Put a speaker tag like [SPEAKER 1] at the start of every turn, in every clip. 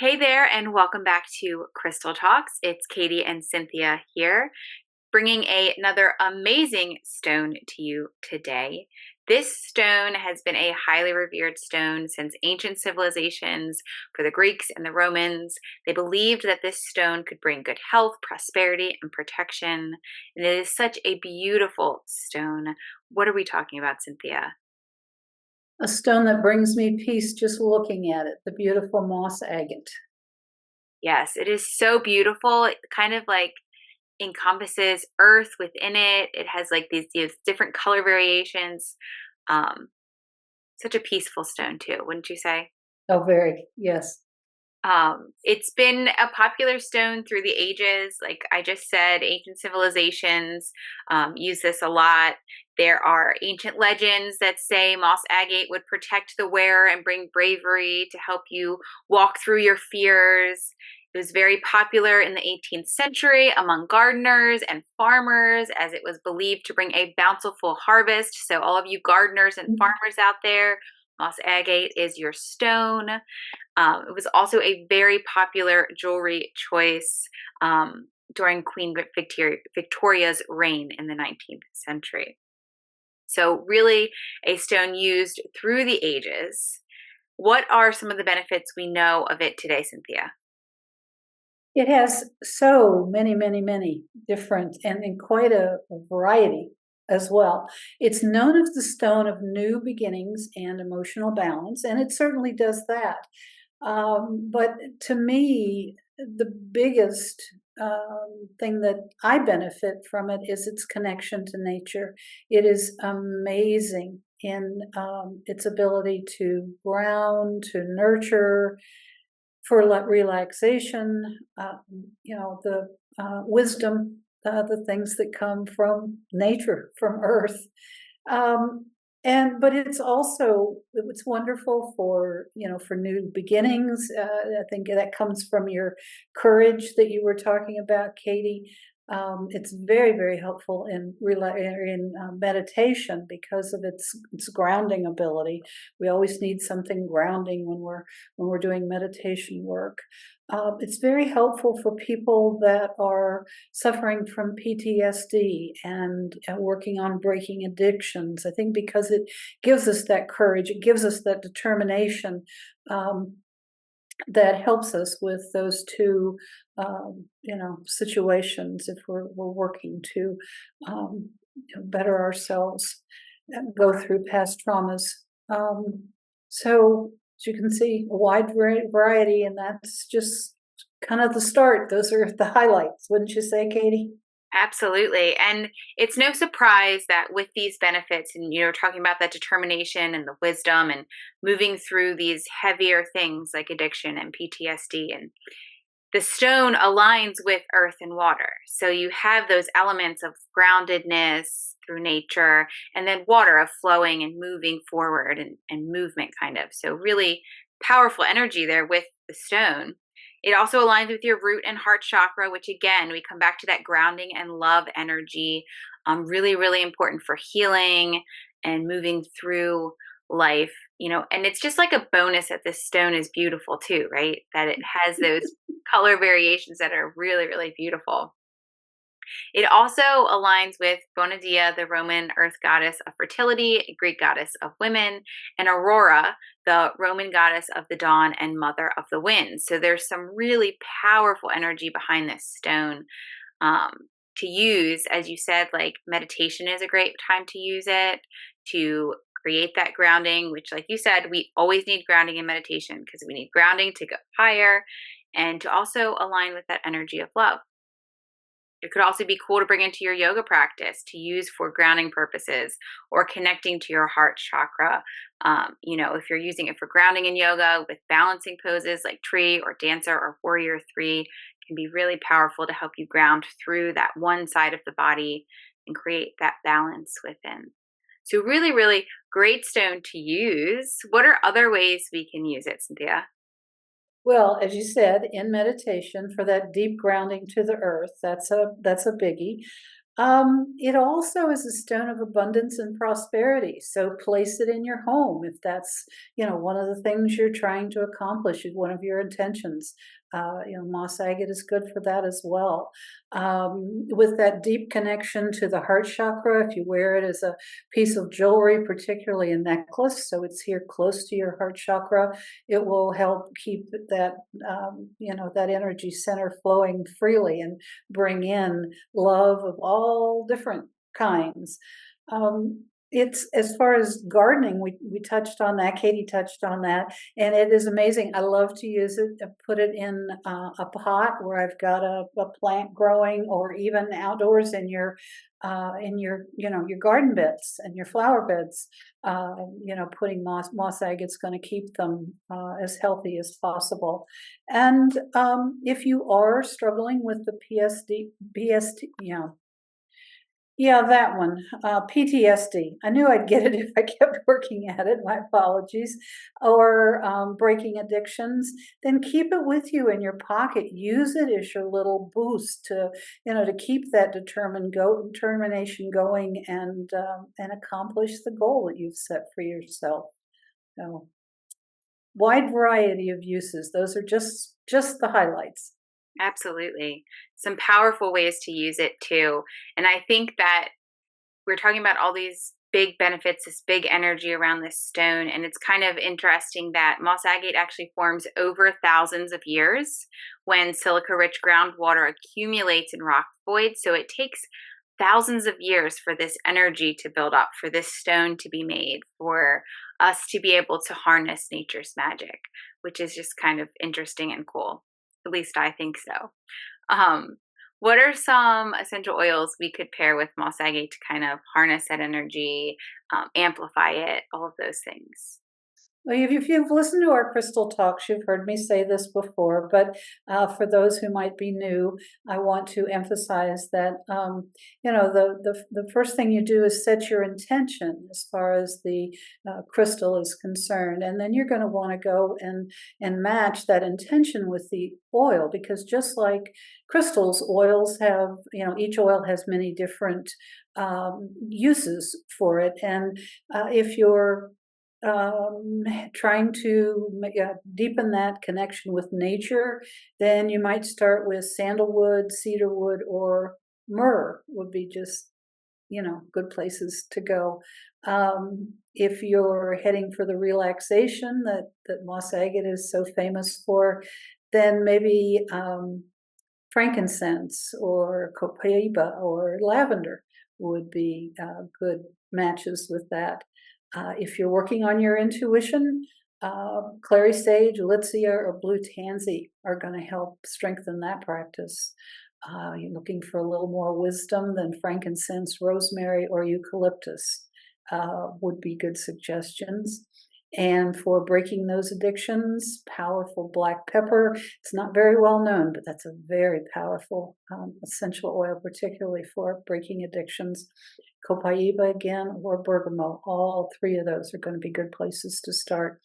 [SPEAKER 1] Hey there, and welcome back to Crystal Talks. It's Katie and Cynthia here, bringing another amazing stone to you today. This stone has been a highly revered stone since ancient civilizations for the Greeks and the Romans. They believed that this stone could bring good health, prosperity, and protection. And it is such a beautiful stone. What are we talking about, Cynthia?
[SPEAKER 2] A stone that brings me peace just looking at it, the beautiful moss agate.
[SPEAKER 1] Yes, it is so beautiful. It kind of like encompasses earth within it. It has like these different color variations. Um, Such a peaceful stone too, wouldn't you say?
[SPEAKER 2] Oh, very, yes.
[SPEAKER 1] It's been a popular stone through the ages. Like I just said, ancient civilizations use this a lot. There are ancient legends that say moss agate would protect the wearer and bring bravery to help you walk through your fears. It was very popular in the 18th century among gardeners and farmers as it was believed to bring a bountiful harvest. So, all of you gardeners and farmers out there, moss agate is your stone. It was also a very popular jewelry choice during Victoria's reign in the 19th century. So, really, a stone used through the ages. What are some of the benefits we know of it today, Cynthia?
[SPEAKER 2] It has so many, many, many different and quite a variety as well. It's known as the stone of new beginnings and emotional balance, and it certainly does that. But to me, the biggest thing that I benefit from it is its connection to nature. It is amazing in its ability to ground, to nurture, for relaxation, the wisdom, the things that come from nature, from earth. Um, but it's wonderful for, for new beginnings. I think that comes from your courage that you were talking about, Katie. It's very, very helpful in meditation because of its grounding ability. We always need something grounding when we're doing meditation work. It's very helpful for people that are suffering from PTSD and working on breaking addictions. I think because it gives us that courage, it gives us that determination. That helps us with those two, situations if we're working to better ourselves and go through past traumas. Um, so, as you can see, a wide variety, and that's just kind of the start. Those are the highlights, wouldn't you say, Katie?
[SPEAKER 1] Absolutely. And it's no surprise that with these benefits, and you're talking about that determination and the wisdom and moving through these heavier things like addiction and PTSD, and the stone aligns with earth and water. So you have those elements of groundedness through nature, and then water of flowing and moving forward and movement, kind of. So, really powerful energy there with the stone. It also aligns with your root and heart chakra, which again, we come back to that grounding and love energy. Really, really important for healing and moving through life, and it's just like a bonus that this stone is beautiful too, right? That it has those color variations that are really, really beautiful. It also aligns with Bonadia, the Roman earth goddess of fertility, Greek goddess of women, and Aurora, the Roman goddess of the dawn and mother of the wind. So there's some really powerful energy behind this stone um, to use. As you said, like meditation is a great time to use it to create that grounding, which, like you said, we always need grounding in meditation because we need grounding to go higher and to also align with that energy of love. It could also be cool to bring into your yoga practice to use for grounding purposes or connecting to your heart chakra. If you're using it for grounding in yoga with balancing poses like tree or dancer or warrior three, it can be really powerful to help you ground through that one side of the body and create that balance within. So, really, really great stone to use. What are other ways we can use it, Cynthia?
[SPEAKER 2] Well, as you said, in meditation for that deep grounding to the earth, that's a biggie. It also is a stone of abundance and prosperity. So place it in your home if that's, one of the things you're trying to accomplish, is one of your intentions. Moss agate is good for that as well. With that deep connection to the heart chakra, if you wear it as a piece of jewelry, particularly a necklace, so it's here close to your heart chakra, it will help keep that, that energy center flowing freely and bring in love of all different kinds. It's as far as gardening, we touched on that. Katie touched on that, and it is amazing. I love to use it to put it in a pot where I've got a plant growing, or even outdoors in your garden beds and your flower beds. Putting moss agate's going to keep them as healthy as possible. And if you are struggling with the yeah, that one, PTSD. I knew I'd get it if I kept working at it. My apologies. Or breaking addictions. Then keep it with you in your pocket. Use it as your little boost to keep that determination going and accomplish the goal that you've set for yourself. So, wide variety of uses. Those are just the highlights.
[SPEAKER 1] Absolutely. Some powerful ways to use it too. And I think that we're talking about all these big benefits, this big energy around this stone. And it's kind of interesting that moss agate actually forms over thousands of years when silica rich groundwater accumulates in rock voids. So it takes thousands of years for this energy to build up, for this stone to be made, for us to be able to harness nature's magic, which is just kind of interesting and cool. At least I think so. Um, what are some essential oils we could pair with moss agate to kind of harness that energy, amplify it, all of those things?
[SPEAKER 2] Well, if you've listened to our crystal talks, you've heard me say this before, but for those who might be new, I want to emphasize that the first thing you do is set your intention as far as the crystal is concerned, and then you're going to want to go and match that intention with the oil, because just like crystals, oils have, each oil has many different uses for it, and if you're trying to deepen that connection with nature, then you might start with sandalwood, cedarwood, or myrrh would be just, good places to go. If you're heading for the relaxation that moss agate is so famous for, then maybe frankincense or copaiba or lavender would be good matches with that. If you're working on your intuition, clary sage, litsea, or blue tansy are going to help strengthen that practice. You're looking for a little more wisdom, than frankincense, rosemary, or eucalyptus would be good suggestions. And for breaking those addictions, powerful black pepper. It's not very well known, but that's a very powerful essential oil, particularly for breaking addictions. Copaiba again, or bergamot. All three of those are going to be good places to start.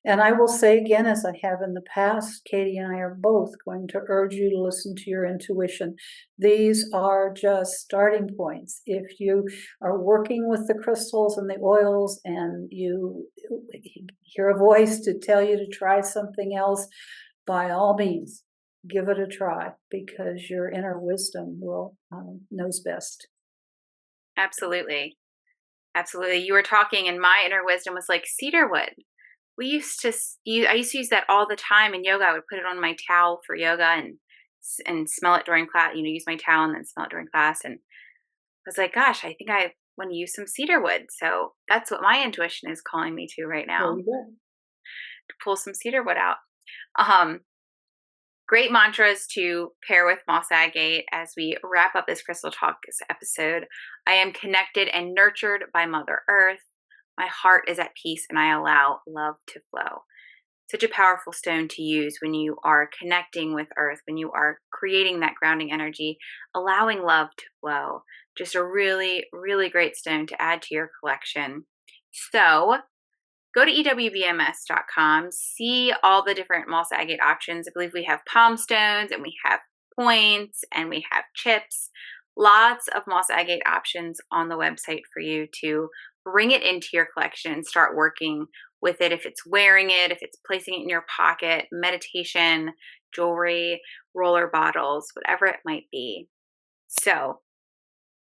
[SPEAKER 2] And I will say again, as I have in the past, Katie and I are both going to urge you to listen to your intuition. These are just starting points. If you are working with the crystals and the oils and you hear a voice to tell you to try something else, by all means, give it a try, because your inner wisdom will knows best.
[SPEAKER 1] Absolutely. Absolutely. You were talking, and my inner wisdom was like cedarwood. We used to I used to use that all the time in yoga. I would put it on my towel for yoga and smell it during class. Use my towel and then smell it during class. And I was like, gosh, I think I want to use some cedarwood. So that's what my intuition is calling me to right
[SPEAKER 2] There
[SPEAKER 1] now,
[SPEAKER 2] you go.
[SPEAKER 1] to pull some cedarwood out. Um, Great mantras to pair with moss agate as we wrap up this Crystal Talks episode. I am connected and nurtured by Mother Earth. My heart is at peace and I allow love to flow. Such a powerful stone to use when you are connecting with Earth, when you are creating that grounding energy, allowing love to flow. Just a really, really great stone to add to your collection. So go to ewbms.com, see all the different moss agate options. I believe we have palm stones and we have points and we have chips. lots of moss agate options on the website for you to bring it into your collection and start working with it. If it's wearing it, if it's placing it in your pocket, meditation, jewelry, roller bottles, whatever it might be. So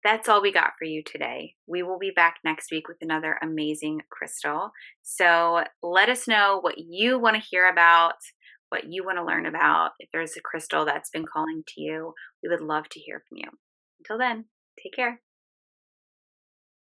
[SPEAKER 1] that's all we got for you today. We will be back next week with another amazing crystal. So let us know what you want to hear about, what you want to learn about. If there's a crystal that's been calling to you, we would love to hear from you. Until then, take care.